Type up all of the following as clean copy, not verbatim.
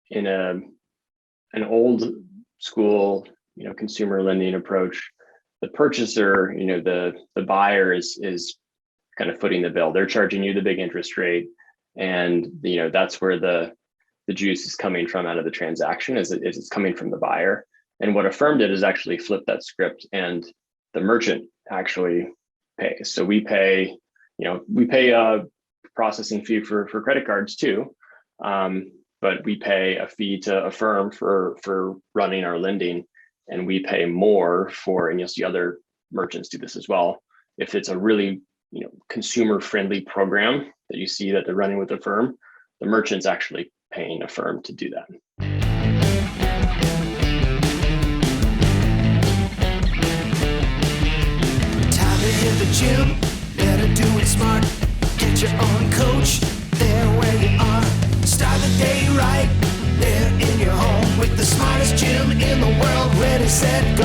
in an old school, consumer lending approach, the purchaser, the buyer is kind of footing the bill. They're charging you the big interest rate, and that's where the juice is coming from out of the transaction. Is it's coming from the buyer. And what Affirm did is actually flip that script, and the merchant actually pays. So we pay a processing fee for credit cards too, but we pay a fee to Affirm for running our lending, and we pay more for, and you'll see other merchants do this as well. If it's a really consumer friendly program that you see that they're running with Affirm, the merchant's actually paying Affirm to do that. Time to hit the gym, better do it smart. Get your own coach, there where you are. Start the day right, there in your home, with the smartest gym in the world. Ready, set, go.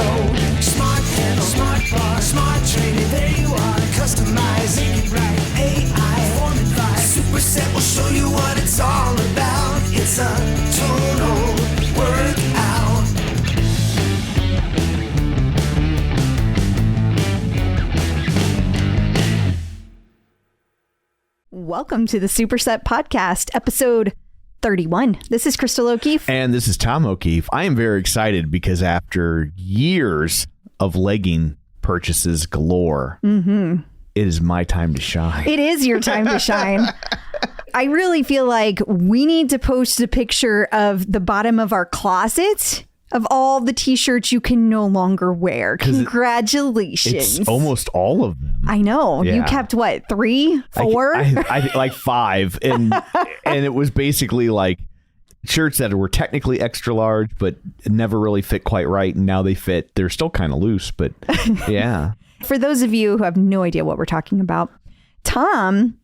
Smart handle, smart bar, smart training, there you are. Customize, make it right. AI, form advice. Superset will show you what it's all about. It's a Tonal Workout. Welcome to the Superset Podcast, episode 31. This is Crystal OKeefe. And this is Tom OKeefe. I am very excited because after years of legging purchases galore, it is my time to shine. It is your time to shine. I really feel like we need to post a picture of the bottom of our closet of all the t-shirts you can no longer wear. Congratulations. It's almost all of them. I know. Yeah. You kept what, 3, 4? I like 5. And it was basically like shirts that were technically extra large, but never really fit quite right. And now they fit. They're still kind of loose, but yeah. For those of you who have no idea what we're talking about, Tom,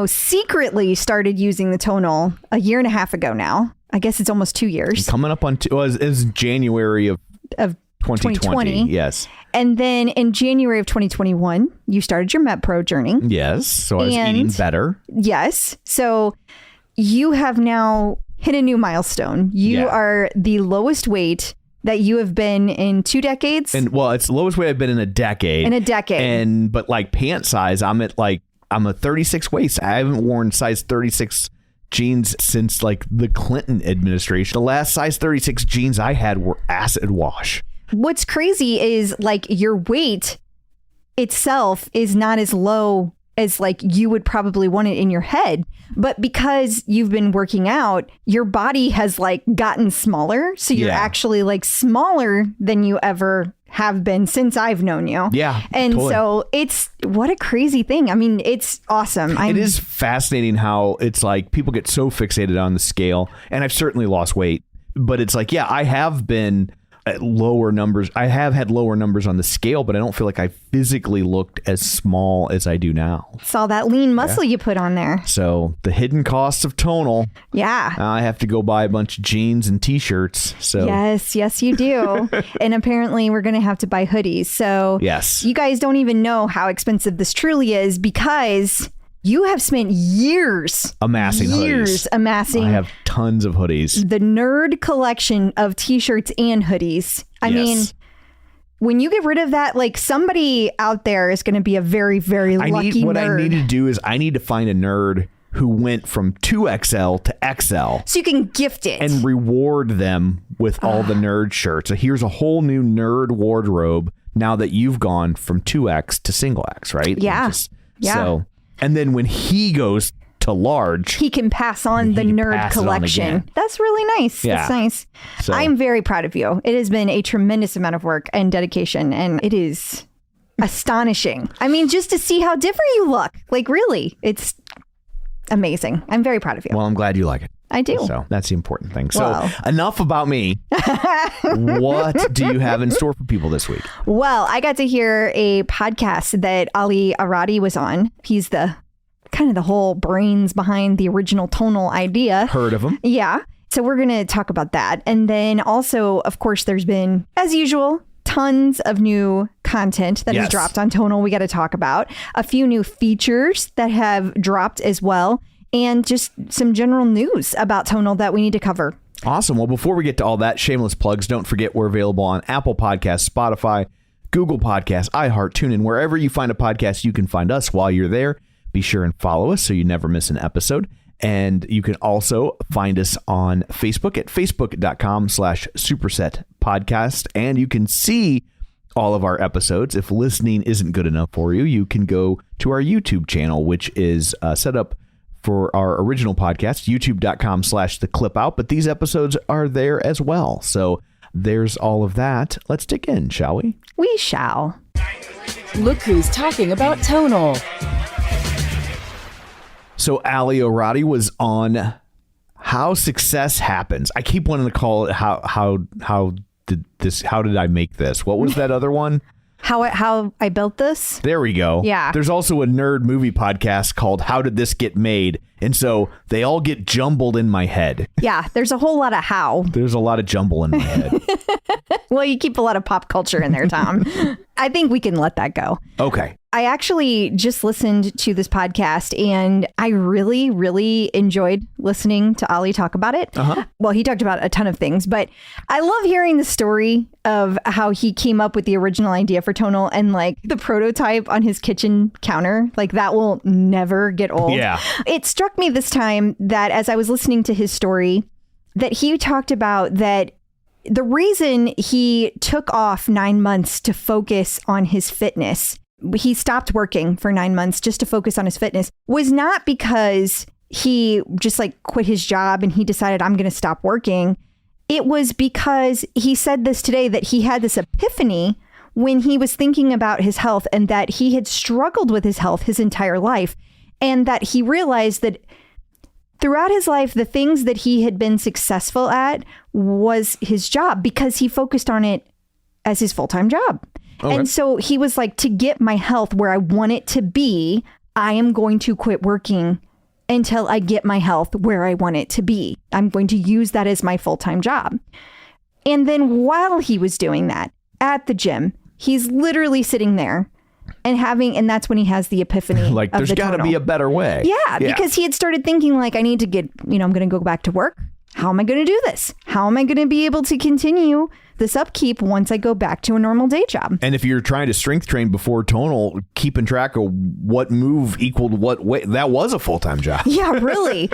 secretly started using the Tonal a year and a half ago now. I guess it's almost 2 years. Coming up on it's January of 2020. Yes. And then in January of 2021, you started your MetPro journey. Yes. So I was eating better. Yes. So you have now hit a new milestone. You are the lowest weight that you have been in 2 decades. And it's the lowest weight I've been in a decade. But like pant size, I'm a 36 waist. I haven't worn size 36 jeans since like the Clinton administration. The last size 36 jeans I had were acid wash. What's crazy is like your weight itself is not as low as like you would probably want it in your head. But because you've been working out, your body has like gotten smaller. So you're actually like smaller than you ever have been since I've known you. Yeah. And so it's what a crazy thing. I mean, it's awesome. It is fascinating how it's like people get so fixated on the scale, and I've certainly lost weight, but it's like, I have been at lower numbers. I have had lower numbers on the scale, but I don't feel like I physically looked as small as I do now. It's all that lean muscle you put on there. So the hidden costs of Tonal. Yeah. I have to go buy a bunch of jeans and t-shirts. So yes, you do. And apparently we're going to have to buy hoodies. So yes, you guys don't even know how expensive this truly is because you have spent years amassing hoodies. I have tons of hoodies. The nerd collection of t-shirts and hoodies. I mean, when you get rid of that, like somebody out there is going to be a very, very lucky What nerd. I need to do is I need to find a nerd who went from 2XL to XL. So you can gift it. And reward them with all the nerd shirts. So here's a whole new nerd wardrobe now that you've gone from 2X to single X, right? Yeah. And then when he goes to large, he can pass on the nerd collection. That's really nice. Yeah. That's nice. So, I'm very proud of you. It has been a tremendous amount of work and dedication, and it is astonishing. I mean, just to see how different you look, like really, it's amazing. I'm very proud of you. Well, I'm glad you like it. I do. So that's the important thing. So enough about me. What do you have in store for people this week? Well, I got to hear a podcast that Aly Orady was on. He's the kind of the whole brains behind the original Tonal idea. Heard of him? Yeah. So we're going to talk about that. And then also, of course, there's been, as usual, tons of new content that has dropped on Tonal we got to talk about. A few new features that have dropped as well. And just some general news about Tonal that we need to cover. Awesome. Well, before we get to all that, shameless plugs, don't forget we're available on Apple Podcasts, Spotify, Google Podcasts, iHeart, TuneIn, wherever you find a podcast, you can find us. While you're there, be sure and follow us so you never miss an episode. And you can also find us on Facebook at facebook.com/supersetpodcast. And you can see all of our episodes. If listening isn't good enough for you, you can go to our YouTube channel, which is set up for our original podcast, youtube.com/theclipout. But these episodes are there as well. So there's all of that. Let's dig in, shall we? We shall. Look who's talking about Tonal. So Aly Orady was on How Success Happens. I keep wanting to call it how did I make this? What was that other one? How I built this? There we go. Yeah. There's also a nerd movie podcast called How Did This Get Made? And so they all get jumbled in my head. Yeah, there's a whole lot of how. There's a lot of jumble in my head. Well, you keep a lot of pop culture in there, Tom. I think we can let that go. Okay. I actually just listened to this podcast and I really, really enjoyed listening to Aly talk about it. Uh-huh. Well, he talked about a ton of things, but I love hearing the story of how he came up with the original idea for Tonal and like the prototype on his kitchen counter. Like that will never get old. Yeah. It struck me this time that as I was listening to his story, that he talked about that the reason he took off 9 months to focus on his fitness, he stopped working for 9 months just to focus on his fitness, was not because he just like quit his job and he decided I'm going to stop working. It was because he said this today that he had this epiphany when he was thinking about his health and that he had struggled with his health his entire life. And that he realized that throughout his life, the things that he had been successful at was his job because he focused on it as his full-time job. Okay. And so he was like, to get my health where I want it to be, I am going to quit working until I get my health where I want it to be. I'm going to use that as my full-time job. And then while he was doing that at the gym, he's literally sitting there and that's when he has the epiphany. Like, there's got to be a better way. Yeah, because he had started thinking like, I need to get, I'm going to go back to work. How am I going to do this? How am I going to be able to continue this upkeep once I go back to a normal day job? And if you're trying to strength train before Tonal, keeping track of what move equaled what weight, that was a full-time job. Yeah, really.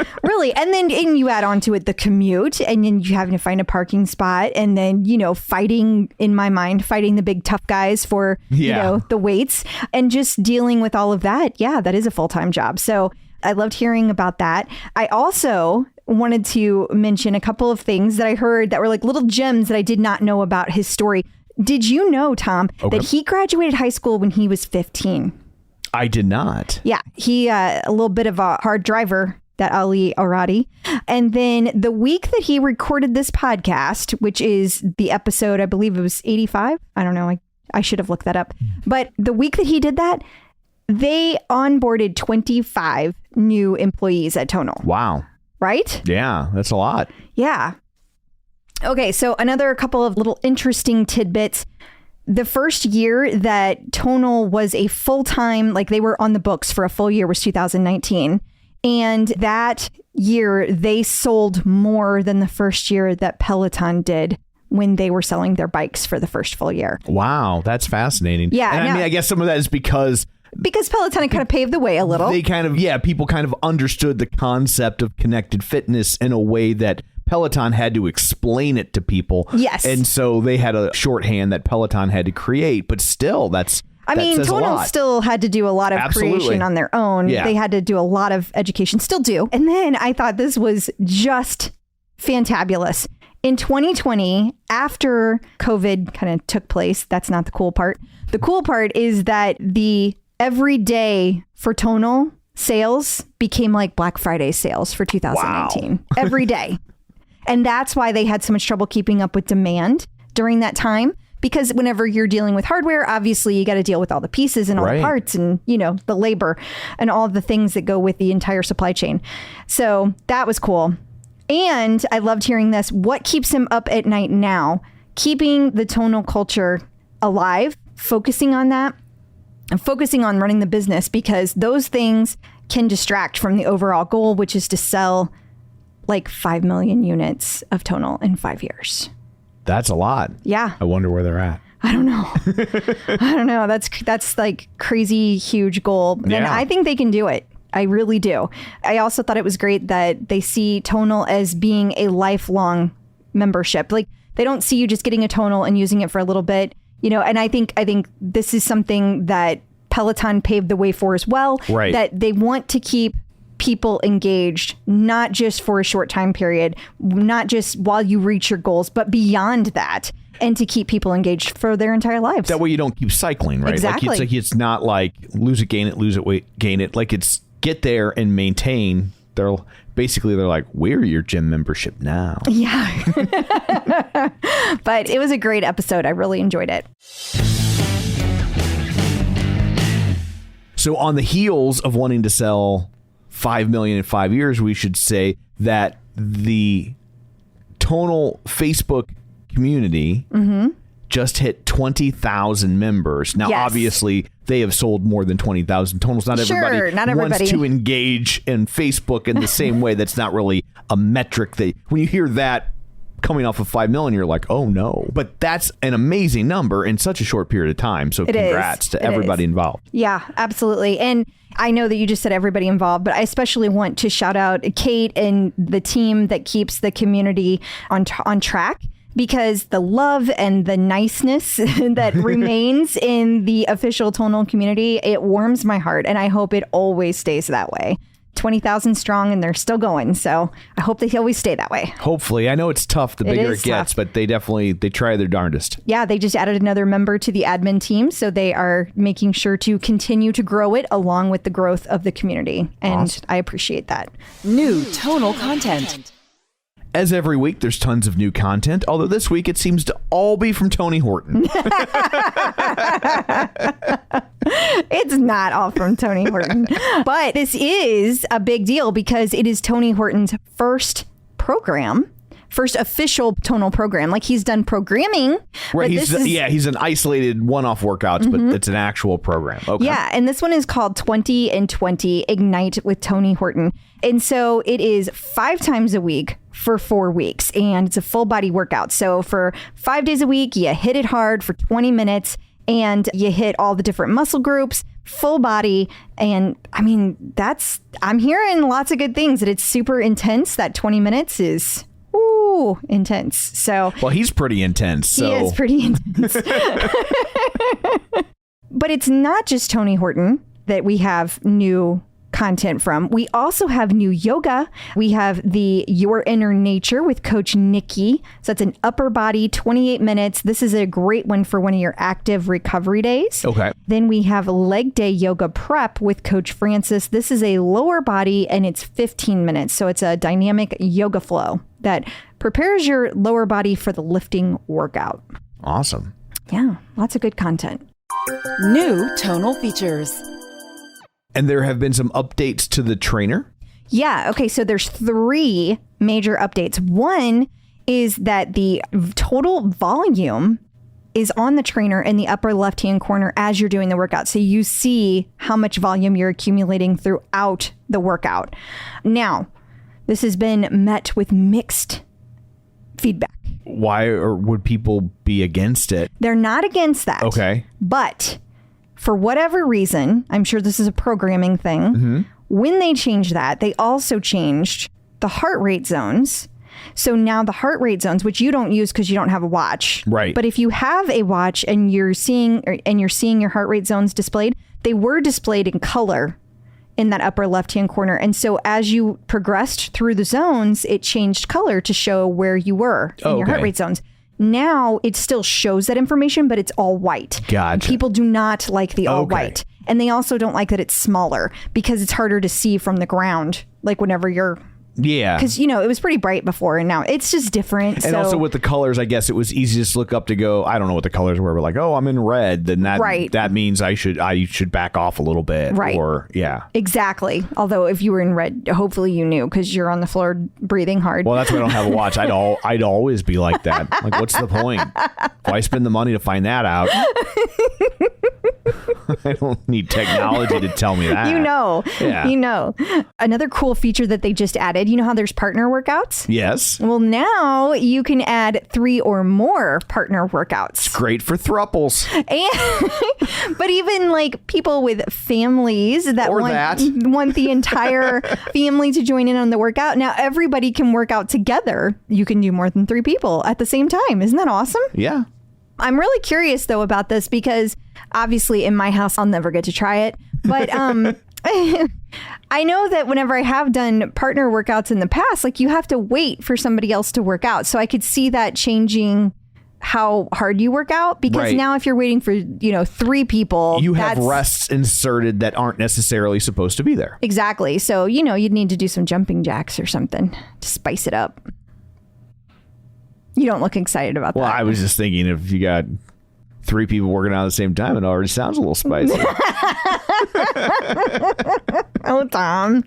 And then you add on to it the commute and then you having to find a parking spot and then, fighting the big tough guys for, the weights and just dealing with all of that. Yeah, that is a full-time job. So I loved hearing about that. I also wanted to mention a couple of things that I heard that were like little gems that I did not know about his story. Did you know, Tom, that he graduated high school when he was 15? I did not. Yeah, he a little bit of a hard driver, that Aly Orady. And then the week that he recorded this podcast, which is the episode, I believe it was 85. I don't know. I should have looked that up. But the week that he did that, they onboarded 25 new employees at Tonal. Wow. Right? Yeah, that's a lot. Yeah. Okay, so another couple of little interesting tidbits. The first year that Tonal was a full-time, like they were on the books for a full year, was 2019. And that year, they sold more than the first year that Peloton did when they were selling their bikes for the first full year. Wow, that's fascinating. Yeah. And I guess some of that is because Peloton kind of paved the way a little. They people kind of understood the concept of connected fitness in a way that Peloton had to explain it to people. Yes. And so they had a shorthand that Peloton had to create, but still Tonal still had to do a lot of creation on their own. Yeah. They had to do a lot of education, still do. And then I thought this was just fantabulous. In 2020, after COVID kind of took place, that's not the cool part. The cool part is that the everyday for Tonal sales became like Black Friday sales for 2019. Wow. Every day. And that's why they had so much trouble keeping up with demand during that time. Because whenever you're dealing with hardware, obviously you got to deal with all the pieces and all the parts and, the labor and all the things that go with the entire supply chain. So that was cool. And I loved hearing this. What keeps him up at night now? Keeping the Tonal culture alive, focusing on that, and focusing on running the business, because those things can distract from the overall goal, which is to sell like 5 million units of Tonal in 5 years. That's a lot. Yeah. I wonder where they're at. I don't know. I don't know. That's like crazy huge goal. And Yeah. I think they can do it. I really do. I also thought it was great that they see Tonal as being a lifelong membership. Like they don't see you just getting a Tonal and using it for a little bit, you know, and I think this is something that Peloton paved the way for as well. Right. That they want to keep people engaged, not just for a short time period, not just while you reach your goals, but beyond that. And to keep people engaged for their entire lives. That way you don't keep cycling, right? Exactly. Like it's not like lose it, gain it, lose it, wait, gain it. Like it's get there and maintain. They're like, we're your gym membership now. Yeah. But it was a great episode. I really enjoyed it. So on the heels of wanting to sell 5 million in 5 years, we should say that the Tonal Facebook community just hit 20,000 members. Now, Yes. obviously, they have sold more than 20,000 Tonals. Not Sure, everybody not everybody. wants to engage in Facebook in the same way. That's not really a metric. When you hear that coming off of 5 million, you're like, oh no. But that's an amazing number in such a short period of time. So It is. congrats to It everybody is. involved. Yeah, absolutely. And I know that you just said everybody involved, but I especially want to shout out Kate and the team that keeps the community on track. Because the love and the niceness that remains in the official Tonal community, it warms my heart. And I hope it always stays that way. 20,000 strong and they're still going. So I hope they always stay that way. Hopefully. I know it's tough the bigger is it gets, tough. but they try their darndest. Yeah, they just added another member to the admin team. So they are making sure to continue to grow it along with the growth of the community. And Awesome. I appreciate that. New Tonal content. As every week, there's tons of new content, although this week it seems to all be from Tony Horton. It's not all from Tony Horton, but this is a big deal because it is Tony Horton's first official Tonal program. Like he's done programming. Right. but He's an isolated one-off workouts, but it's an actual program. Okay. Yeah, and this one is called 20 and 20 Ignite with Tony Horton. And so it is 5 times a week for 4 weeks, and it's a full body workout. So for 5 days a week, you hit it hard for 20 minutes and you hit all the different muscle groups, full body. And I mean, I'm hearing lots of good things, that it's super intense. That 20 minutes is intense. So Well, he's pretty intense. So. he is pretty intense. But it's not just Tony Horton that we have new content from. We also have new yoga. We have the Your Inner Nature with Coach Nikki. So it's an upper body, 28 minutes. This is a great one for one of your active recovery days. Okay. Then we have Leg Day Yoga Prep with Coach Francis. This is a lower body and it's 15 minutes. So it's a dynamic yoga flow that prepares your lower body for the lifting workout. Awesome. Yeah, lots of good content. New Tonal features. And there have been some updates to the trainer. Yeah. Okay. So there's 3 major updates. One is that the total volume is on the trainer in the upper left-hand corner as you're doing the workout. So you see how much volume you're accumulating throughout the workout. Now, this has been met with mixed feedback. Why or would people be against it? They're not against that. Okay. But for whatever reason, I'm sure this is a programming thing. When they changed that, they also changed the heart rate zones. So now the heart rate zones, which you don't use because you don't have a watch. Right. But if you have a watch and you're seeing your heart rate zones displayed, they were displayed in color in that upper left-hand corner. And so as you progressed through the zones, it changed color to show where you were in your heart rate zones. Now it still shows that information, but it's all white. Gotcha. People do not like the all white. And they also don't like that it's smaller because it's harder to see from the ground. Like whenever you're... Yeah. Because, it was pretty bright before and now it's just different. And also with the colors, I guess it was easy to look up to go, I don't know what the colors were, but like, oh, I'm in red. Then that means I should back off a little bit. Right. Or, yeah. Exactly. Although if you were in red, hopefully you knew because you're on the floor breathing hard. Well, that's why I don't have a watch. I'd always be like that. Like, what's the point? Why spend the money to find that out? I don't need technology to tell me that. Yeah. Another cool feature that they just added you know how there's partner workouts? Yes. Well, now you can add 3 or more partner workouts. Great for thruples. And, but even like people with families that want the entire family to join in on the workout. Now everybody can work out together. You can do more than 3 people at the same time. Isn't that awesome? Yeah. I'm really curious though about this because obviously in my house, I'll never get to try it. But I know that whenever I have done partner workouts in the past, like you have to wait for somebody else to work out. So I could see that changing how hard you work out, because now if you're waiting for, 3 people, you have rests inserted that aren't necessarily supposed to be there. Exactly. So, you'd need to do some jumping jacks or something to spice it up. You don't look excited about that. Well, I was just thinking if you got 3 people working out at the same time, it already sounds a little spicy. Oh, Tom.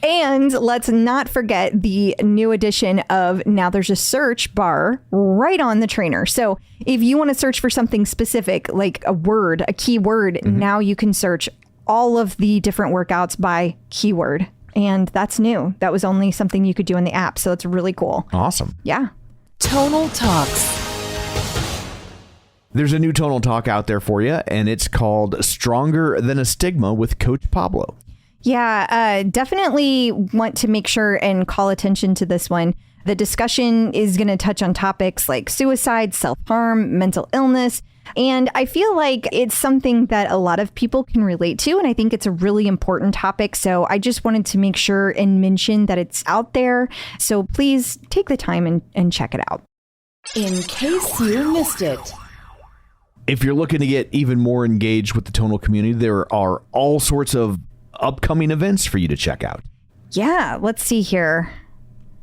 And let's not forget the new addition of now there's a search bar right on the trainer. So if you want to search for something specific, like a keyword, now you can search all of the different workouts by keyword. And that's new. That was only something you could do in the app. So it's really cool. Awesome. Yeah. Tonal Talks. There's a new Tonal Talk out there for you, and it's called Stronger Than a Stigma with Coach Pablo. Yeah, definitely want to make sure and call attention to this one. The discussion is going to touch on topics like suicide, self-harm, mental illness. And I feel like it's something that a lot of people can relate to. And I think it's a really important topic. So I just wanted to make sure and mention that it's out there. So please take the time and check it out. In case you missed it. If you're looking to get even more engaged with the Tonal community, there are all sorts of upcoming events for you to check out. Yeah, let's see here.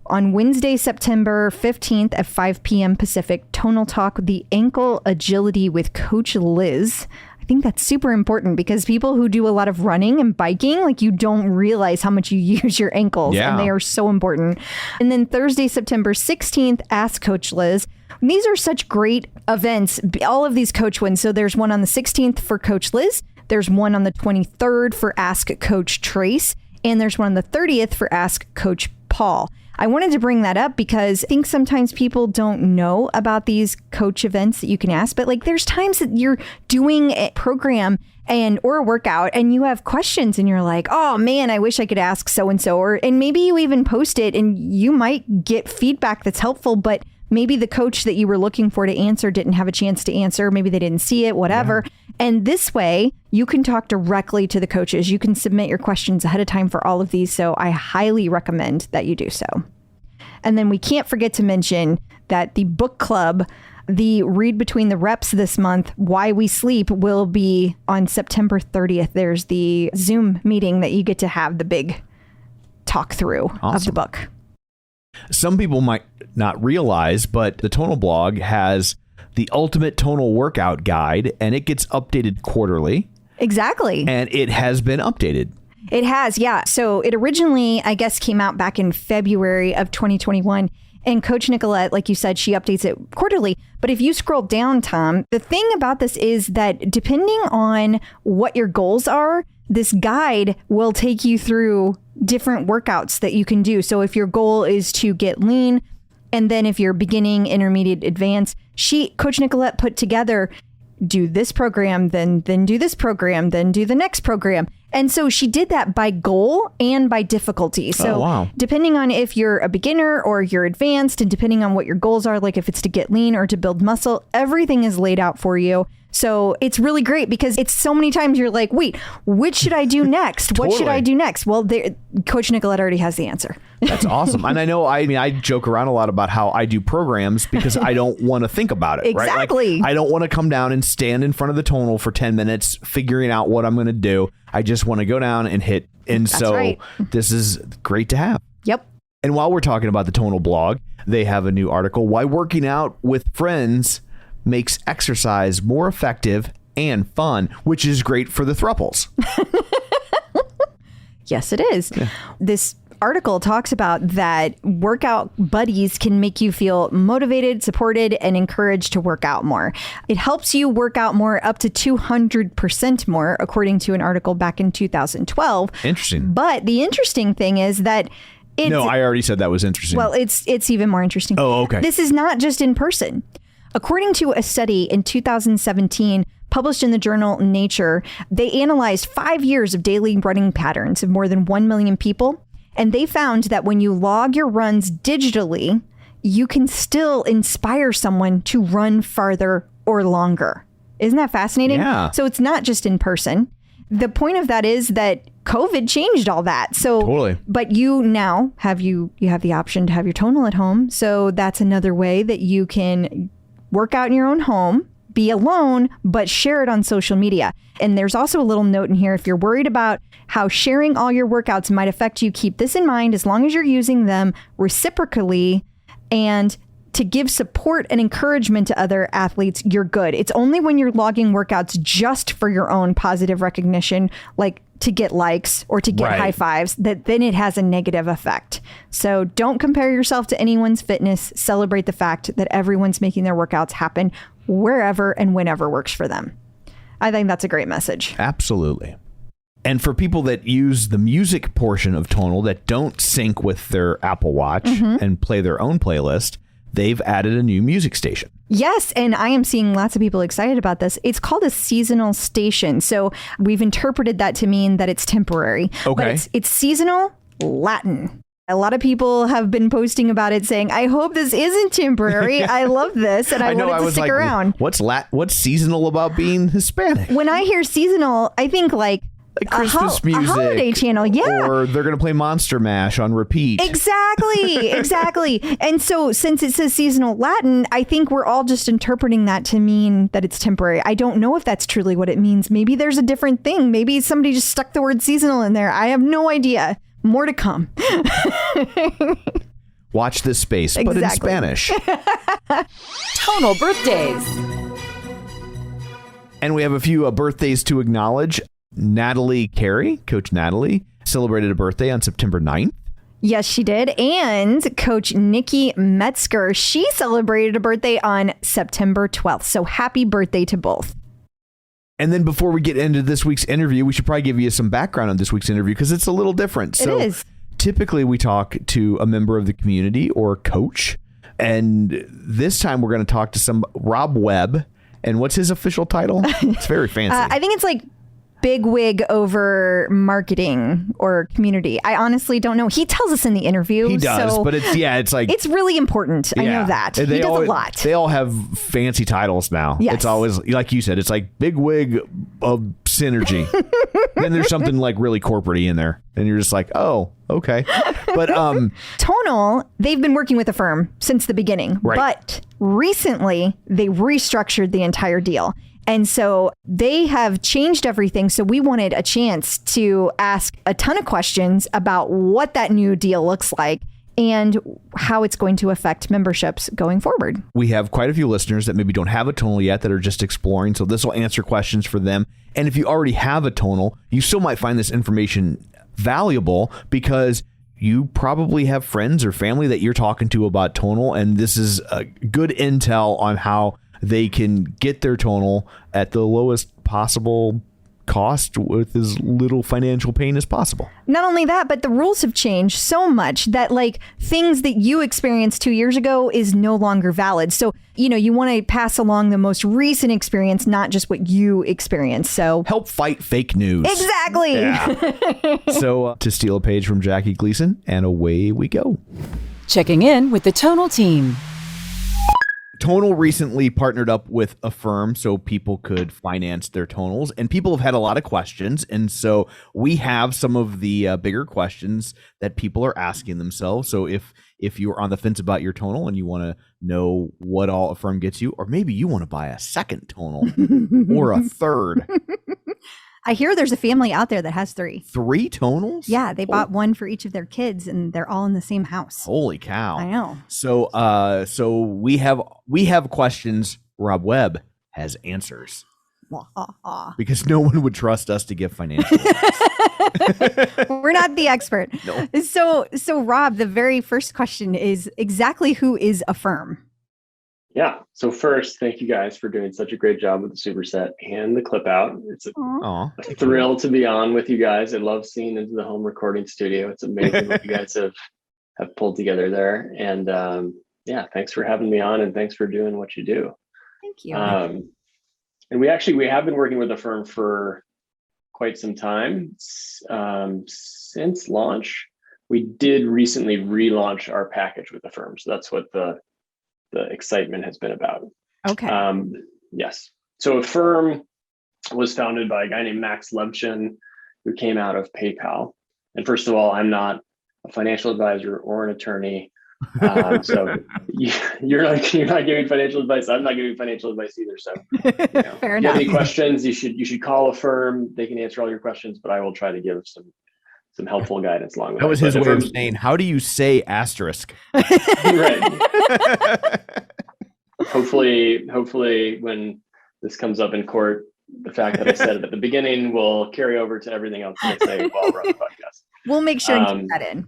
On Wednesday, September 15th at 5 p.m. Pacific, Tonal Talk, the ankle agility with Coach Liz. I think that's super important because people who do a lot of running and biking, like you don't realize how much you use your ankles, and they are so important. And then Thursday, September 16th, Ask Coach Liz. These are such great events, all of these coach ones. So there's one on the 16th for Coach Liz. There's one on the 23rd for Ask Coach Trace. And there's one on the 30th for Ask Coach Paul. I wanted to bring that up because I think sometimes people don't know about these coach events that you can ask, but like there's times that you're doing a program or a workout and you have questions and you're like, oh man, I wish I could ask so-and-so, and maybe you even post it and you might get feedback that's helpful, but maybe the coach that you were looking for to answer didn't have a chance to answer. Maybe they didn't see it, whatever. Yeah. And this way you can talk directly to the coaches. You can submit your questions ahead of time for all of these. So I highly recommend that you do so. And then we can't forget to mention that the book club, the Read Between the Reps this month, Why We Sleep, will be on September 30th. There's the Zoom meeting that you get to have the big talk through of the book. Some people might not realize, but the Tonal Blog has the ultimate tonal workout guide, and it gets updated quarterly. Exactly. And it has been updated. It has, yeah. So it originally, I guess, came out back in February of 2021. And Coach Nicolette, like you said, she updates it quarterly. But if you scroll down, Tom, the thing about this is that depending on what your goals are, this guide will take you through different workouts that you can do. So if your goal is to get lean, and then if you're beginning, intermediate, advanced, Coach Nicolette put together, do this program, then do this program, then do the next program. And so she did that by goal and by difficulty. So depending on if you're a beginner or you're advanced, and depending on what your goals are, like if it's to get lean or to build muscle, everything is laid out for you. So it's really great because it's so many times you're like, wait, which should I do next? What should I do next? Well, Coach Nicolette already has the answer. That's awesome. And I joke around a lot about how I do programs because I don't want to think about it. Exactly. Right? Like, I don't want to come down and stand in front of the tonal for 10 minutes figuring out what I'm going to do. I just want to go down and hit. And This is great to have. Yep. And while we're talking about the Tonal Blog, they have a new article, Why Working Out with Friends Makes Exercise More Effective and Fun, which is great for the thruples. Yes, it is. Yeah. This article talks about that workout buddies can make you feel motivated, supported, and encouraged to work out more. It helps you work out more up to 200% more, according to an article back in 2012. Interesting. But the interesting thing is that no, I already said that was interesting. Well, it's even more interesting. Oh, okay. This is not just in person. According to a study in 2017 published in the journal Nature, they analyzed 5 years of daily running patterns of more than 1 million people. And they found that when you log your runs digitally, you can still inspire someone to run farther or longer. Isn't that fascinating? Yeah. So it's not just in person. The point of that is that COVID changed all that. So, totally. But you now have you have the option to have your tonal at home. So that's another way that you can work out in your own home, be alone, but share it on social media. And there's also a little note in here. If you're worried about how sharing all your workouts might affect you, keep this in mind. As long as you're using them reciprocally and to give support and encouragement to other athletes, you're good. It's only when you're logging workouts just for your own positive recognition, like to get likes or to get high fives, that then it has a negative effect. So don't compare yourself to anyone's fitness. Celebrate the fact that everyone's making their workouts happen wherever and whenever works for them. I think that's a great message. Absolutely. And for people that use the music portion of Tonal that don't sync with their Apple Watch and play their own playlist, they've added a new music station. Yes, and I am seeing lots of people excited about this. It's called a seasonal station. So we've interpreted that to mean that it's temporary. Okay. But it's seasonal Latin. A lot of people have been posting about it saying, I hope this isn't temporary. I love this and I want it to stick around. What's seasonal about being Hispanic? When I hear seasonal, I think like Christmas music, a holiday channel, yeah. Or they're going to play Monster Mash on repeat. Exactly. And so since it says seasonal Latin, I think we're all just interpreting that to mean that it's temporary. I don't know if that's truly what it means. Maybe there's a different thing. Maybe somebody just stuck the word seasonal in there. I have no idea. More to come. Watch this space, but in Spanish. Tonal Birthdays. And we have a few birthdays to acknowledge. Natalie Carey, Coach Natalie, celebrated a birthday on September 9th. Yes, she did. And Coach Nikki Metzger, she celebrated a birthday on September 12th. So happy birthday to both. And then before we get into this week's interview, we should probably give you some background on this week's interview because it's a little different. It is. Typically, we talk to a member of the community or a coach. And this time we're going to talk to Rob Webb. And what's his official title? It's very fancy. I think it's like big wig over marketing or community. I honestly don't know. He tells us in the interview. He does, but it's like... It's really important. I know that. He does a lot. They all have fancy titles now. Yes. It's always, like you said, it's like big wig of synergy. Then there's something like really corporate-y in there. And you're just like, oh, okay. But Tonal, they've been working with a firm since the beginning. Right. But recently, they restructured the entire deal. And so they have changed everything. So we wanted a chance to ask a ton of questions about what that new deal looks like and how it's going to affect memberships going forward. We have quite a few listeners that maybe don't have a Tonal yet that are just exploring. So this will answer questions for them. And if you already have a Tonal, you still might find this information valuable because you probably have friends or family that you're talking to about Tonal. And this is a good intel on how they can get their Tonal at the lowest possible cost with as little financial pain as possible. Not only that, but the rules have changed so much that like things that you experienced 2 years ago is no longer valid. So, you want to pass along the most recent experience, not just what you experienced. So help fight fake news. Exactly. Yeah. So to steal a page from Jackie Gleason, and away we go. Checking in with the Tonal team. Tonal recently partnered up with a firm so people could finance their Tonals, and people have had a lot of questions. And so we have some of the bigger questions that people are asking themselves. So if you're on the fence about your Tonal and you want to know what all a firm gets you, or maybe you want to buy a second Tonal or a third. I hear there's a family out there that has 3. 3 Tonals? Yeah, they bought one for each of their kids, and they're all in the same house. Holy cow! I know. So we have questions. Rob Webb has answers. Because no one would trust us to give financial advice. We're not the expert. No. So Rob, the very first question is exactly who is Affirm? Yeah. So first, thank you guys for doing such a great job with the superset and the clip out. It's Aw, a thrill to be on with you guys. I love seeing into the home recording studio. It's amazing what you guys have pulled together there. And yeah, thanks for having me on, and thanks for doing what you do. Thank you. And we have been working with Affirm for quite some time, since launch. We did recently relaunch our package with Affirm, so that's what the excitement has been about. Okay. Yes. So Affirm was founded by a guy named Max Levchin, who came out of PayPal. And first of all, I'm not a financial advisor or an attorney. So you're not giving financial advice. I'm not giving financial advice either. So Fair if you have enough. any questions, you should call Affirm. They can answer all your questions, but I will try to give some helpful guidance along with that was his But way of Affirm- saying, how do you say asterisk? Right. Hopefully when this comes up in court, the fact that I said it at the beginning will carry over to everything else that I say while we're on the podcast. We'll make sure and keep that in.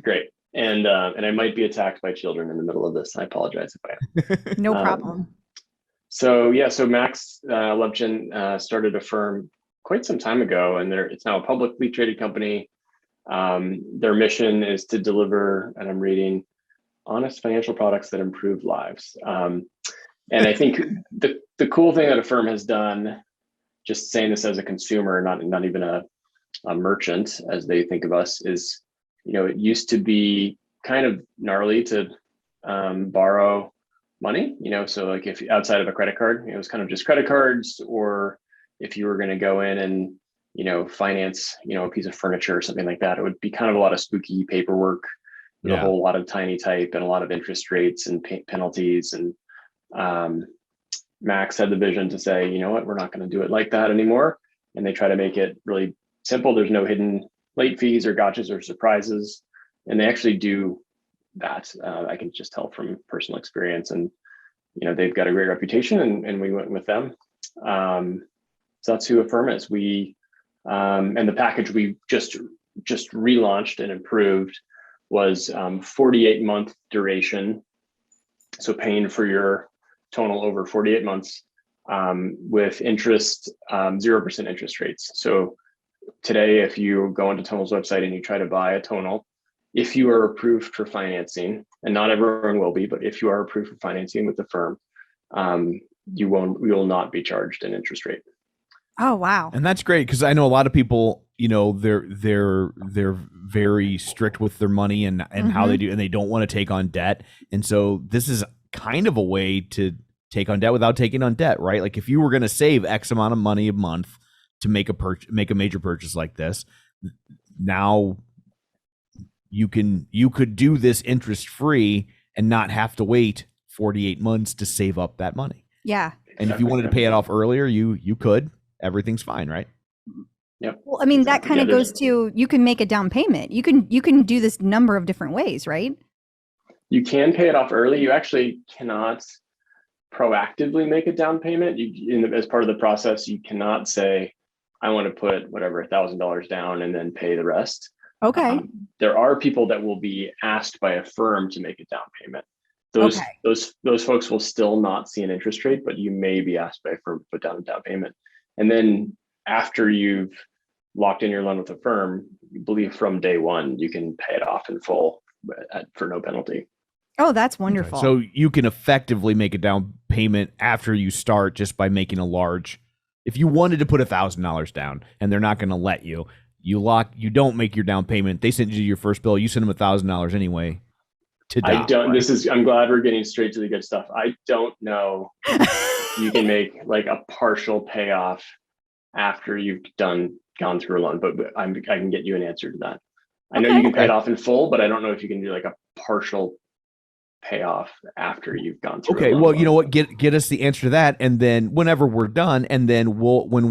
Great. And I might be attacked by children in the middle of this. I apologize if I am. No problem. So Max Levchin started Affirm quite some time ago, and it's now a publicly traded company. Their mission is to deliver, and I'm reading, honest financial products that improve lives. And I think the cool thing that Affirm has done, just saying this as a consumer, not even a merchant as they think of us, is, it used to be kind of gnarly to borrow money, so like if outside of a credit card, it was kind of just credit cards, or if you were going to go in and, finance, a piece of furniture or something like that, it would be kind of a lot of spooky paperwork, a whole lot of tiny type and a lot of interest rates and penalties. And Max had the vision to say, you know what, we're not going to do it like that anymore. And they try to make it really simple. There's no hidden late fees or gotchas or surprises. And they actually do that. I can just tell from personal experience, and, they've got a great reputation, and we went with them. So that's who Affirm is. And the package we just relaunched and improved was 48-month duration. So paying for your Tonal over 48 months with interest, 0% interest rates. So today, if you go onto Tonal's website and you try to buy a Tonal, if you are approved for financing, and not everyone will be, but if you are approved for financing with the firm, you will not be charged an interest rate. Oh, wow. And that's great, because I know a lot of people, they're very strict with their money and how they do, and they don't want to take on debt. And so this is kind of a way to take on debt without taking on debt, right? Like if you were going to save X amount of money a month to make a major purchase like this, now you could do this interest free and not have to wait 48 months to save up that money. Yeah. And if you wanted to pay it off earlier, you could. Everything's fine, right? Yep. Well, I mean, that kind of goes to, you can make a down payment. You can do this number of different ways, right? You can pay it off early. You actually cannot proactively make a down payment. As part of the process, you cannot say, I want to put whatever $1,000 down and then pay the rest. Okay. There are people that will be asked by a firm to make a down payment. Those folks will still not see an interest rate, but you may be asked by a firm to put down a down payment. And then after you've locked in your loan with a firm, I believe from day one, you can pay it off in full for no penalty. Oh, that's wonderful. Okay. So you can effectively make a down payment after you start just by making a large, if you wanted to put $1,000 down and they're not going to let you, you don't make your down payment. They send you your first bill. You send them $1,000 anyway. I'm glad we're getting straight to the good stuff. I don't know if you can make like a partial payoff after you've gone through a loan, but I can get you an answer to that. I know you can pay it off in full, but I don't know if you can do like a partial payoff after you've gone through. Okay, well, you know what? Get us the answer to that, and then whenever we're done, and then when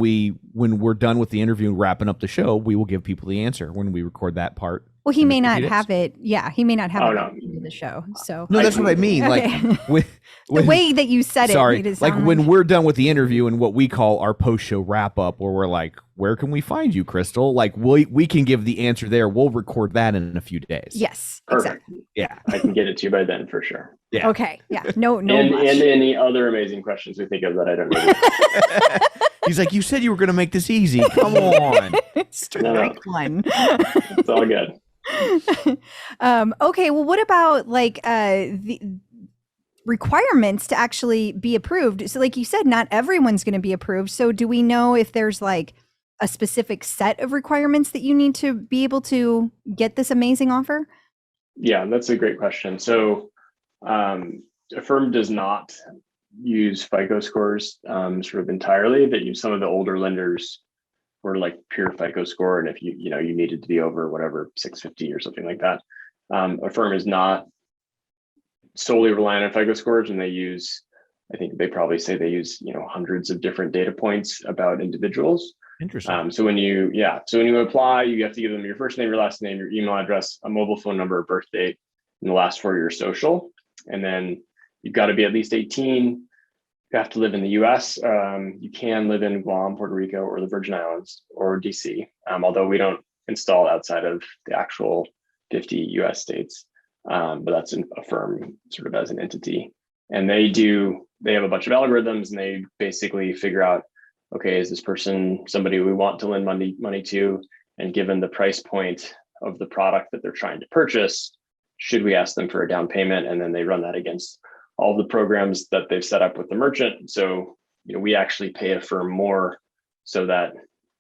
we're done with the interview and wrapping up the show, we will give people the answer when we record that part. Well, he may not have it. Yeah, he may not have it. No. into the show. So No, that's what I mean. Like Okay. when, the way that you said sorry, it made it like sound when we're done with the interview and what we call our post-show wrap-up, where we're like, "Where can we find you, Crystal?" Like we can give the answer there. We'll record that in a few days. yes, Perfect. exactly. Yeah. I can get it to you by then for sure. Yeah. Okay, yeah, no, And rush. any other amazing questions we think of that I don't know. He's like, "You said you were going to make this easy. Come on." Strike one. It's all good. Okay, well, what about like the requirements to actually be approved? So like you said, not everyone's going to be approved. So do we know if there's like a specific set of requirements that you need to be able to get this amazing offer? Yeah, that's a great question. So a firm does not use FICO scores sort of entirely. That use some of the older lenders were like pure FICO score, and if you needed to be over whatever 650 or something like that. A firm is not solely reliant on FICO scores, and they use, I think they probably say they use hundreds of different data points about individuals. Interesting. So when you apply, you have to give them your first name, your last name, your email address, a mobile phone number, a birth date, and the last 4 of your social, and then you've got to be at least 18. You have to live in the US. You can live in Guam, Puerto Rico, or the Virgin Islands, or DC, although we don't install outside of the actual 50 US states. But that's a firm sort of as an entity. And they have a bunch of algorithms, and they basically figure out, okay, is this person somebody we want to lend money to? And given the price point of the product that they're trying to purchase, should we ask them for a down payment? And then they run that against all the programs that they've set up with the merchant. So, we actually pay a firm more so that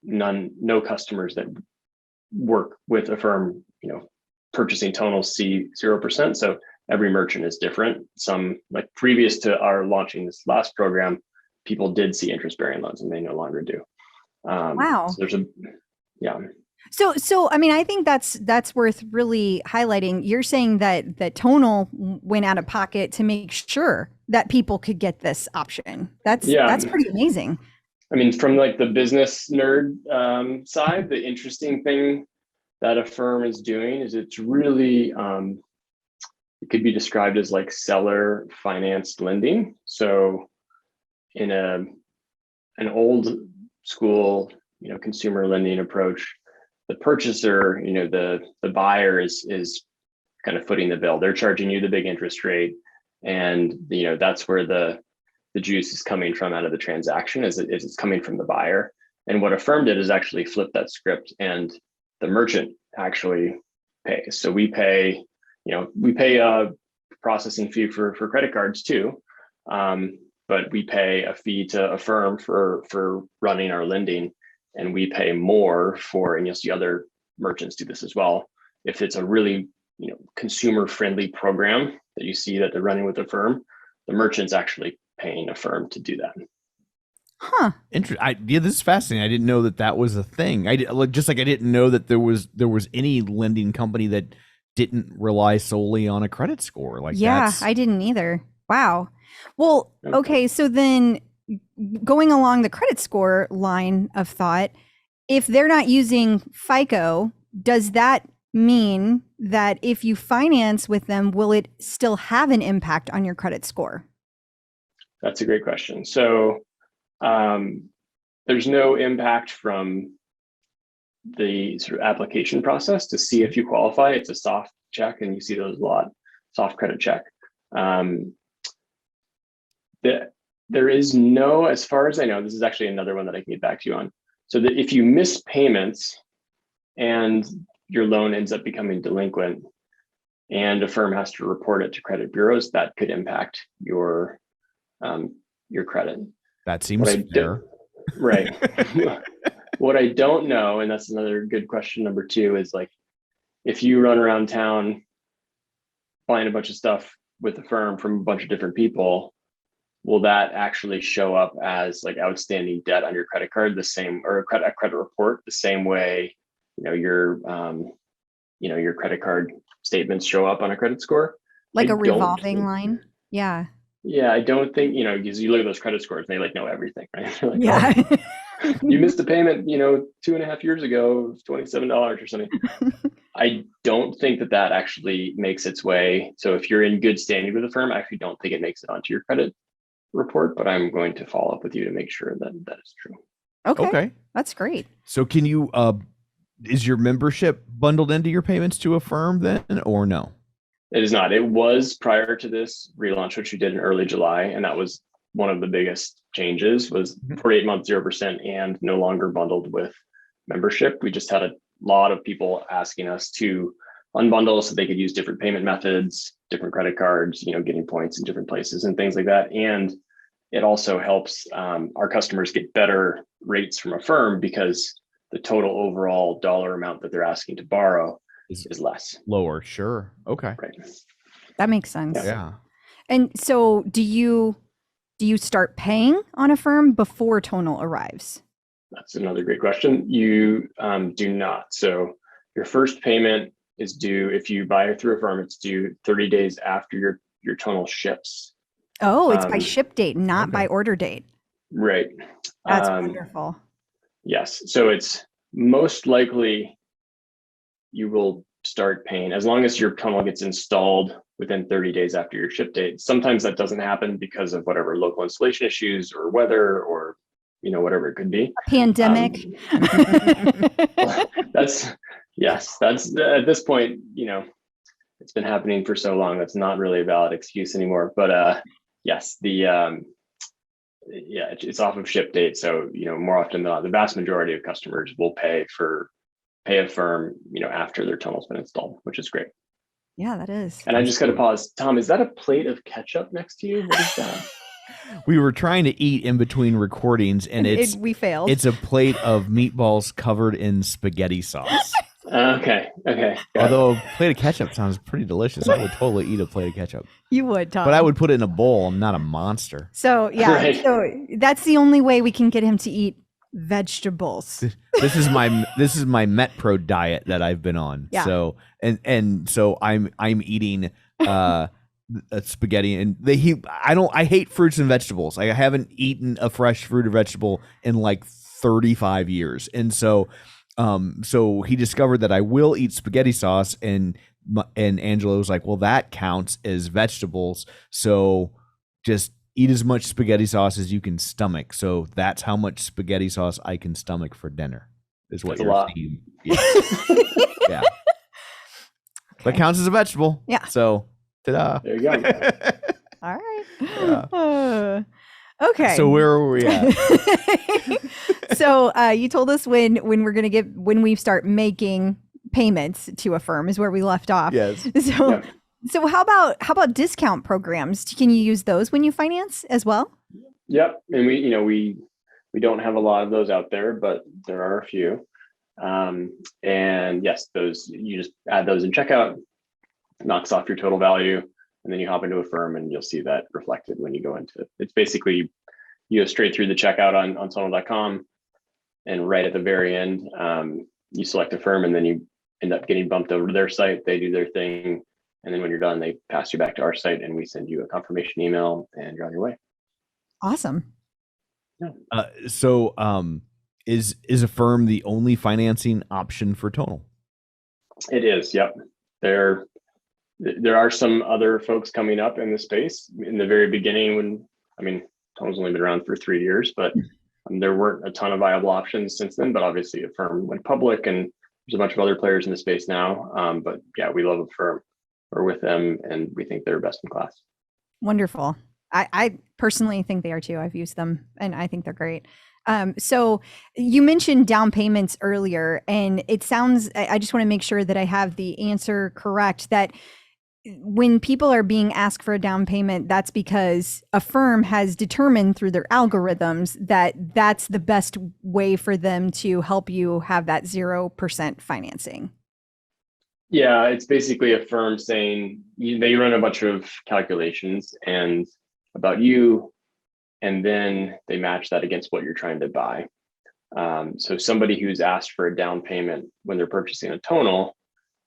no customers that work with a firm, purchasing Tonal see 0%. So every merchant is different. Some, like previous to our launching this last program, people did see interest-bearing loans, and they no longer do. Wow. So So I mean, I think that's worth really highlighting. You're saying that Tonal went out of pocket to make sure that people could get this option. That's pretty amazing. I mean, from like the business nerd side, the interesting thing that a firm is doing is it's really it could be described as like seller financed lending. So in an old school, consumer lending approach, the purchaser, the buyer is kind of footing the bill. They're charging you the big interest rate, and that's where the juice is coming from out of the transaction, is it's coming from the buyer. And what a firm did is actually flip that script, and the merchant actually pays. So we pay a processing fee for credit cards too, but we pay a fee to a firm for running our lending. And we pay more for, and you'll see other merchants do this as well. If it's a really, consumer friendly program that you see that they're running with a firm, the merchant's actually paying a firm to do that. Huh. Interesting. Yeah, this is fascinating. I didn't know that was a thing. I didn't know that there was any lending company that didn't rely solely on a credit score. I didn't either. Wow. Well, okay. So then, going along the credit score line of thought, if they're not using FICO, does that mean that if you finance with them, will it still have an impact on your credit score? That's a great question. So there's no impact from the sort of application process to see if you qualify. It's a soft check, and you see those a lot, soft credit check. There is no, as far as I know, this is actually another one that I can get back to you on. So that if you miss payments and your loan ends up becoming delinquent and a firm has to report it to credit bureaus, that could impact your credit. That seems fair. Right. What I don't know, and that's another good question, number 2, is like, if you run around town buying a bunch of stuff with a firm from a bunch of different people, will that actually show up as like outstanding debt on your credit card the same, or a credit report the same way, your credit card statements show up on a credit score? Like a revolving line? Yeah. Yeah, I don't think, because you look at those credit scores and they like know everything, right? They're like, yeah. Oh, you missed a payment, 2.5 years ago, $27 or something. I don't think that actually makes its way. So if you're in good standing with the firm, I actually don't think it makes it onto your credit report, but I'm going to follow up with you to make sure that that is true. Okay. That's great. So can you, is your membership bundled into your payments to a firm then, or no? It is not. It was prior to this relaunch, which we did in early July. And that was one of the biggest changes, was 48 months, 0%, and no longer bundled with membership. We just had a lot of people asking us to unbundle so they could use different payment methods, different credit cards, getting points in different places and things like that. And it also helps our customers get better rates from a firm because the total overall dollar amount that they're asking to borrow is less. Lower. Sure. Okay. Right. That makes sense. Yeah. And so do you start paying on a firm before Tonal arrives? That's another great question. You do not. So your first payment is due, if you buy through a firm, it's due 30 days after your Tonal ships. Oh, it's by ship date, not by order date. Right. That's wonderful. Yes. So it's most likely you will start paying as long as your Tonal gets installed within 30 days after your ship date. Sometimes that doesn't happen because of whatever local installation issues or weather or whatever it could be. A pandemic. That's at this point, it's been happening for so long. That's not really a valid excuse anymore. But yes, it's off of ship date. So, more often than not, the vast majority of customers will pay a firm, after their Tonal's been installed, which is great. Yeah, that is. And I just got to pause. Tom, is that a plate of ketchup next to you? What is that? We were trying to eat in between recordings, and we failed. It's a plate of meatballs covered in spaghetti sauce. Okay. Although a plate of ketchup sounds pretty delicious. I would totally eat a plate of ketchup. You would, Tom. But I would put it in a bowl. I'm not a monster. So, yeah. Right. So that's the only way we can get him to eat vegetables. This is my MetPro diet that I've been on. Yeah. So so I'm eating spaghetti, and I hate fruits and vegetables. I haven't eaten a fresh fruit or vegetable in like 35 years. And so he discovered that I will eat spaghetti sauce, and Angela was like, well, that counts as vegetables. So just eat as much spaghetti sauce as you can stomach. So that's how much spaghetti sauce I can stomach for dinner, is what you're saying. Yeah. Yeah. That counts as a vegetable. Yeah. So ta-da. There you go. All right. Yeah. Okay. So where are we at? So you told us when we start making payments to a firm is where we left off. Yes. So Yeah. So how about discount programs? Can you use those when you finance as well? Yep. And we don't have a lot of those out there, but there are a few. And yes, those, you just add those in checkout, knocks off your total value, and then you hop into a firm and you'll see that reflected when you go into it. It's basically, you go straight through the checkout on tonal.com, and right at the very end, you select a firm, and then you end up getting bumped over to their site. They do their thing. And then when you're done, they pass you back to our site, and we send you a confirmation email, and you're on your way. Awesome. Yeah. Is a firm the only financing option for Tonal? It is. Yep. There are some other folks coming up in the space. In the very beginning, Tonal's only been around for 3 years, but there weren't a ton of viable options since then. But obviously, a firm went public, and there's a bunch of other players in the space now. But yeah, we love a firm. We're with them, and we think they're best in class. Wonderful. I personally think they are too. I've used them, and I think they're great. So you mentioned down payments earlier, and it sounds, I just want to make sure that I have the answer correct, that when people are being asked for a down payment, that's because a firm has determined through their algorithms that that's the best way for them to help you have that 0% financing. Yeah, it's basically a firm saying they run a bunch of calculations and about you, and then they match that against what you're trying to buy. So somebody who's asked for a down payment when they're purchasing a Tonal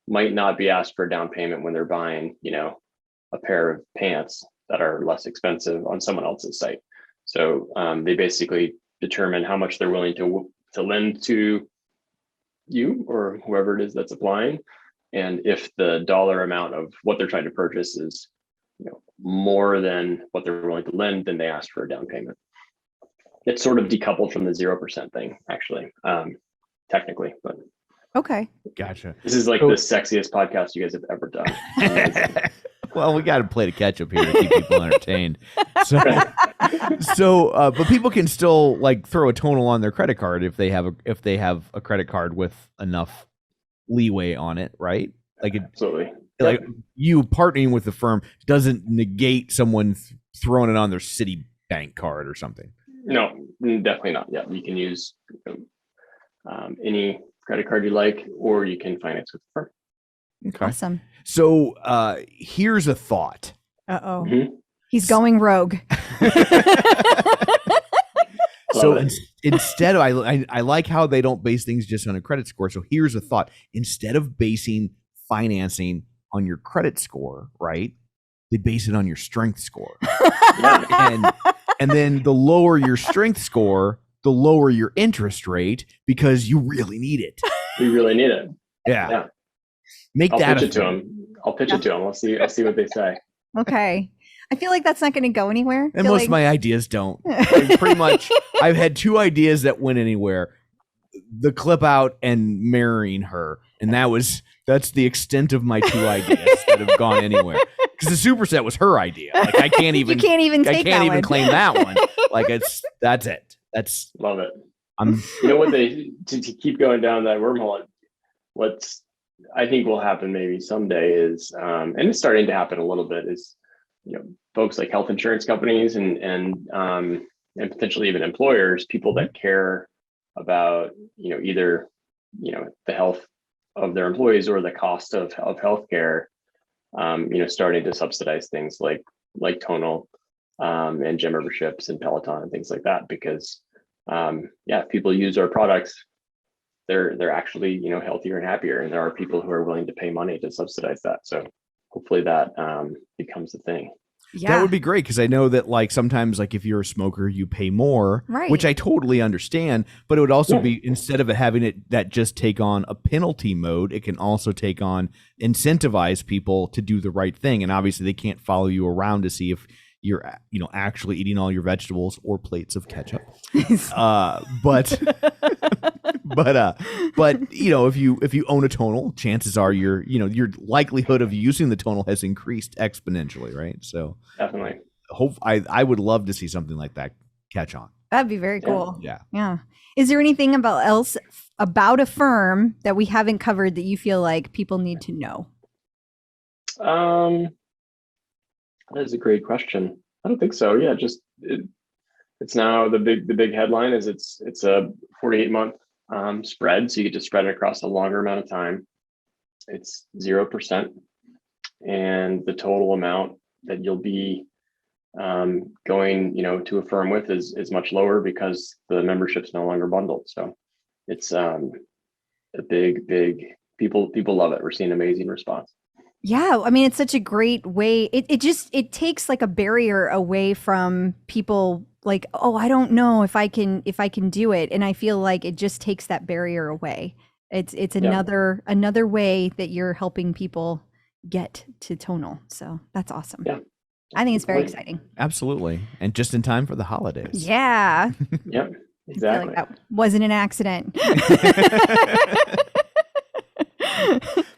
might not be asked for a down payment when they're buying, a pair of pants that are less expensive on someone else's site. So they basically determine how much they're willing to lend to you or whoever it is that's applying. And if the dollar amount of what they're trying to purchase is, more than what they're willing to lend, then they ask for a down payment. It's sort of decoupled from the 0% thing, actually, technically, but. Okay. Gotcha. This is like the sexiest podcast you guys have ever done. Well, we got to play the catch up here to keep people entertained. But people can still like throw a tonal on their credit card if they have a credit card with enough leeway on it, right? Like Absolutely. Like you partnering with the firm doesn't negate someone throwing it on their Citibank card or something. No, definitely not. Yeah, you can use any credit card you like, or you can finance with the firm. Okay. Awesome. So here's a thought. Uh-oh. Mm-hmm. He's going rogue. So instead of, I like how they don't base things just on a credit score. So here's a thought. Instead of basing financing on your credit score, right? They base it on your strength score. and then the lower your strength score, the lower your interest rate because you really need it. You really need it. Yeah. I'll pitch it to them. I'll see what they say. Okay. I feel like that's not going to go anywhere. And most of my ideas don't. Like, pretty much, I've had 2 ideas that went anywhere. The clip out and marrying her. And that's the extent of my 2 ideas that have gone anywhere. Because the superset was her idea. Like I can't even claim that one. Like that's it. Love it. What to keep going down that wormhole, what's I think will happen maybe someday is, and it's starting to happen a little bit, is folks like health insurance companies and potentially even employers, people that care about either the health of their employees or the cost of healthcare, starting to subsidize things like Tonal and gym memberships and Peloton and things like that, because if people use our products, they're actually healthier and happier, and there are people who are willing to pay money to subsidize that. So hopefully that becomes a thing. Yeah. That would be great, because I know that like sometimes like if you're a smoker you pay more, right, which I totally understand, but it would also be, instead of having it that just take on a penalty mode, it can also take on incentivize people to do the right thing. And obviously they can't follow you around to see if you're actually eating all your vegetables or plates of ketchup. But if you own a Tonal, chances are your likelihood of using the Tonal has increased exponentially, right? So definitely, I would love to see something like that catch on. That'd be very cool. Yeah. Is there anything else about a firm that we haven't covered that you feel like people need to know? That is a great question. I don't think so. Yeah, it's now the big headline is it's a 48-month spread, so you get to spread it across a longer amount of time. It's 0%, and the total amount that you'll be going to a firm with is much lower because the membership's no longer bundled. So it's a big people love it. We're seeing amazing response. Yeah, I mean, it's such a great way. It takes like a barrier away from people like, oh, I don't know if I can do it, and I feel like it just takes that barrier away. It's another way that you're helping people get to Tonal. So that's awesome. Yeah, I think it's very exciting. Absolutely, and just in time for the holidays. Yeah. Yep. Exactly. I feel like that wasn't an accident.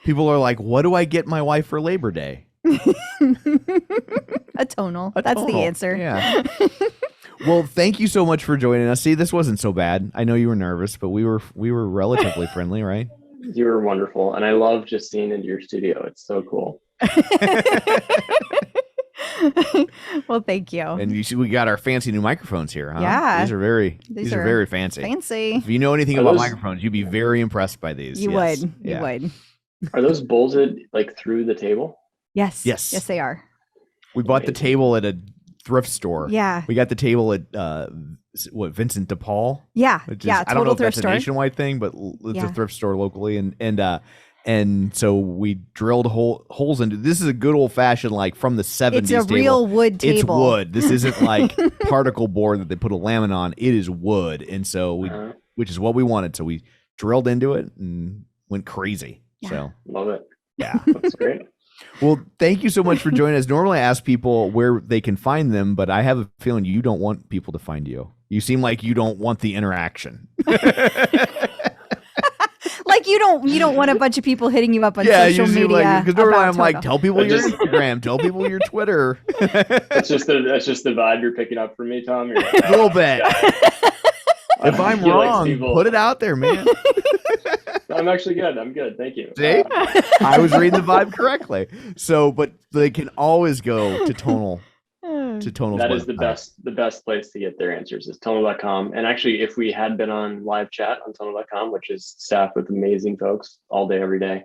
People are like, what do I get my wife for Labor Day? A Tonal. That's the answer. Yeah. Well, thank you so much for joining us. See, this wasn't so bad. I know you were nervous, but we were relatively friendly, right? You were wonderful. And I love just seeing into your studio. It's so cool. Well, thank you. And you see, we got our fancy new microphones here, huh? Yeah. These are very fancy. Fancy. If you know anything about microphones, you'd be very impressed by these. You would. Are those bolted like through the table? Yes. Yes, they are. We bought the table at a thrift store. Yeah. We got the table at Vincent DePaul? Yeah. I don't know if that's a nationwide thing, but it's a thrift store locally, and so we drilled holes into. This is a good old fashioned, like from the 70s. It's a real wood table. It's wood. This isn't like particle board that they put a laminate on. It is wood, and so which is what we wanted. So we drilled into it and went crazy. Yeah. So love it. Yeah. That's great. Well, thank you so much for joining us. Normally I ask people where they can find them, but I have a feeling you don't want people to find you. You seem like you don't want the interaction. Like you don't want a bunch of people hitting you up on social media. Because normally I'm like, Tonal. tell people your Instagram, tell people your Twitter. That's just the vibe you're picking up from me, Tom. You're like, A little bit. If I'm feel like wrong, people- put it out there, man. I'm actually good. I'm good. Thank you. See? I was reading the vibe correctly. So, but they can always go to Tonal. To Tonal's That is website. the best place to get their answers is tonal.com. And actually, if we had been on live chat on tonal.com, which is staffed with amazing folks all day, every day,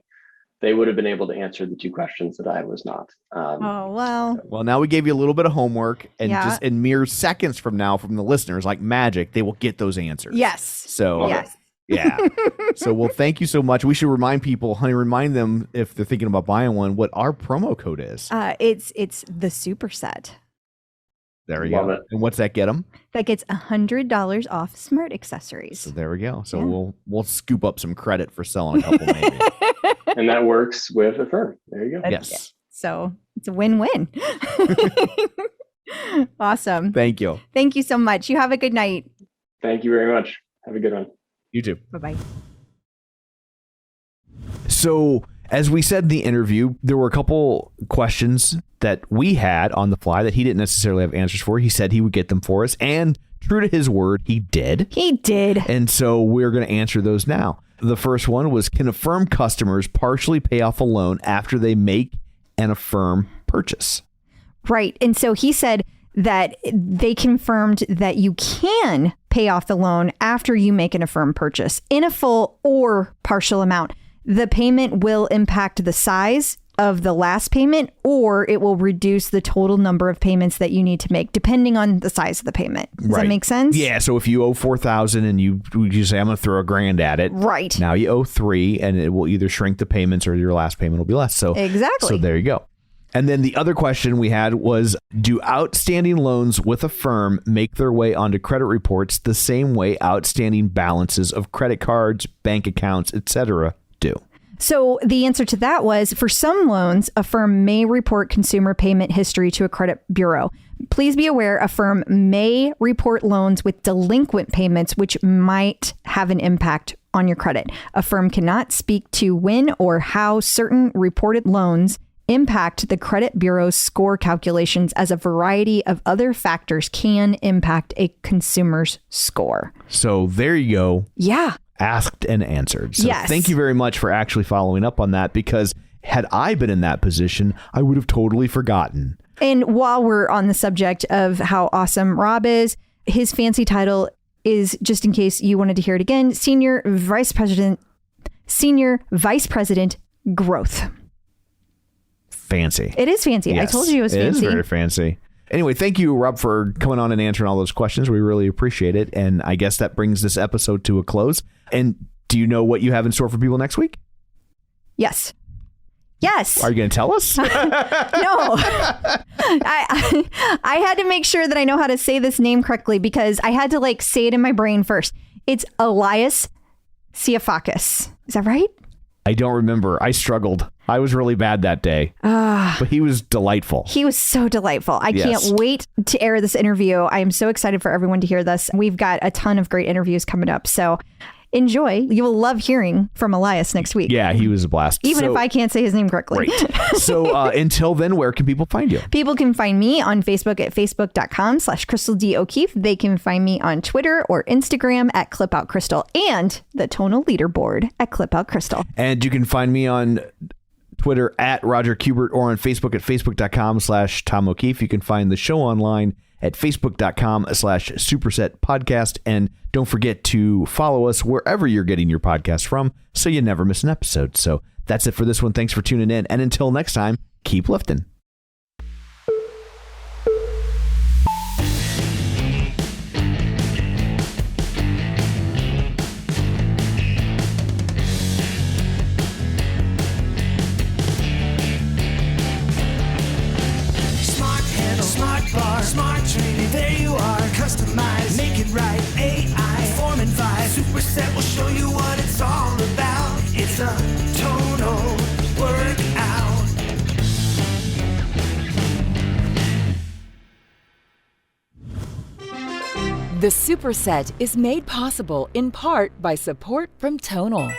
they would have been able to answer the two questions that I was not. Oh, well. Well, now we gave you a little bit of homework, and Yeah. just in mere seconds from now, from the listeners, like magic, they will get those answers. Yes. So, Yes. yeah. So, well, thank you so much. We should remind people, honey, remind them if they're thinking about buying one, what our promo code is. It's the superset. There we Love go. it. And what's that get them? That gets $100 off smart accessories. So there we go. So Yeah. we'll scoop up some credit for selling a couple, maybe. And that works with Affirm. There you go. Yes. So it's a win-win. Awesome. Thank you. Thank you so much. You have a good night. Thank you very much. Have a good one. You too. Bye-bye. So, as we said in the interview, there were a couple questions that we had on the fly that he didn't necessarily have answers for. He said he would get them for us, and true to his word, he did. He did. And so we're going to answer those now. The first one was, can Affirm customers partially pay off a loan after they make an Affirm purchase? Right. And so he said that they confirmed that you can pay off the loan after you make an Affirm purchase in a full or partial amount. The payment will impact the size of the last payment, or it will reduce the total number of payments that you need to make, depending on the size of the payment. Does that make sense? Yeah. So if you owe $4,000 and you say, I'm going to throw $1,000 at it. Right. Now you owe $3,000 and it will either shrink the payments or your last payment will be less. So Exactly. So there you go. And then the other question we had was, do outstanding loans with Affirm make their way onto credit reports the same way outstanding balances of credit cards, bank accounts, etc. do? So the answer to that was, for some loans, Affirm may report consumer payment history to a credit bureau. Please be aware, Affirm may report loans with delinquent payments, which might have an impact on your credit. Affirm cannot speak to when or how certain reported loans impact the credit bureau's score calculations, as a variety of other factors can impact a consumer's score. So there you go. Yeah. Asked and answered. So Yes. Thank you very much for actually following up on that, because had I been in that position, I would have totally forgotten. And while we're on the subject of how awesome Rob is, his fancy title is, just in case you wanted to hear it again, Senior Vice President Growth. Fancy. It is fancy. Yes, I told you it was It fancy. is very fancy. Anyway, thank you, Rob, for coming on and answering all those questions. We really appreciate it. And I guess that brings this episode to a close. And do you know what you have in store for people next week? Yes. Yes. Are you going to tell us? No. I had to make sure that I know how to say this name correctly, because I had to say it in my brain first. It's Elias Siafakis. Is that right? I don't remember. I struggled. I was really bad that day. But he was delightful. He was so delightful. I Yes. can't wait to air this interview. I am so excited for everyone to hear this. We've got a ton of great interviews coming up. So enjoy. You will love hearing from Elias next week. Yeah, he was a blast. Even So- if I can't say his name correctly. Great. So until then, where can people find you? People can find me on Facebook at facebook.com/Crystal D. O'Keefe. They can find me on Twitter or Instagram at ClipOutCrystal, and the Tonal leaderboard at ClipOutCrystal. And you can find me on Twitter at Roger Kubert, or on Facebook at facebook.com/Tom O'Keefe. You can find the show online at facebook.com/Superset Podcast. And don't forget to follow us wherever you're getting your podcast from, so you never miss an episode. So that's it for this one. Thanks for tuning in. And until next time, keep lifting. Smart handle, smart bar, smart training. There you are, customize, make it right. AI, form and vibe. Superset will show you what it's all about. It's a Tonal Workout. The Superset is made possible in part by support from Tonal.